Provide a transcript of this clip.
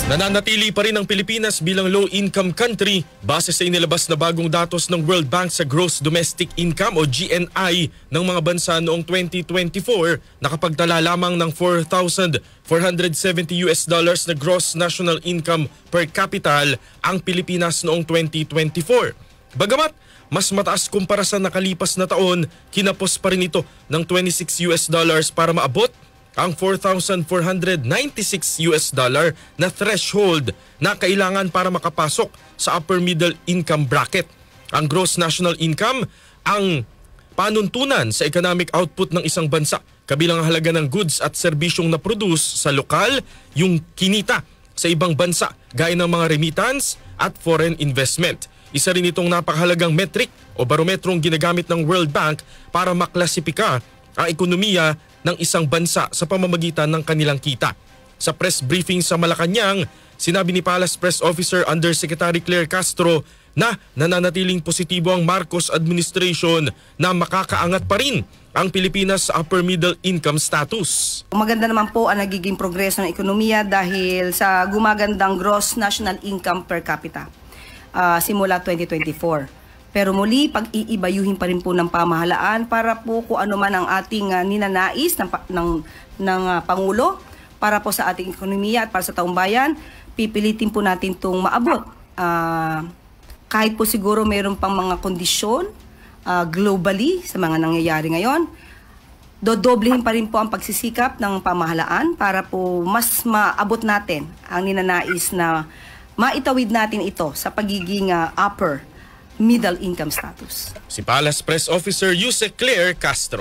Nananatili pa rin ang Pilipinas bilang low-income country base sa inilabas na bagong datos ng World Bank sa Gross Domestic Income o GNI ng mga bansa noong 2024, nakapagtala lamang ng $4,470 na gross national income per capita ang Pilipinas noong 2024. Bagamat mas mataas kumpara sa nakalipas na taon, kinapos pa rin ito ng $26 para maabot ang $4,496 na threshold na kailangan para makapasok sa upper middle income bracket. Ang gross national income ang panuntunan sa economic output ng isang bansa, kabilang ang halaga ng goods at serbisyong na-produce sa lokal, yung kinita sa ibang bansa gaya ng mga remittance at foreign investment. Isa rin itong napakahalagang metric o barometrong ginagamit ng World Bank para maklasipika ang ekonomiya ng isang bansa sa pamamagitan ng kanilang kita. Sa press briefing sa Malacanang, sinabi ni Palace Press Officer Undersecretary Claire Castro na nananatiling positibo ang Marcos administration na makakaangat pa rin ang Pilipinas sa upper middle income status. Maganda naman po ang nagiging progreso ng ekonomiya dahil sa gumagandang gross national income per capita simula 2024. Pero muli, pag-iibayuhin pa rin po ng pamahalaan para po kung ano man ang ating ninanais ng Pangulo para po sa ating ekonomiya at para sa taong bayan, pipilitin po natin itong maabot. Kahit po siguro mayroon pang mga kondisyon globally sa mga nangyayari ngayon, dodoblehin pa rin po ang pagsisikap ng pamahalaan para po mas maabot natin ang ninanais na maitawid natin ito sa pagiging upper middle income status. Si Palace Press Officer Yuse Claire Castro.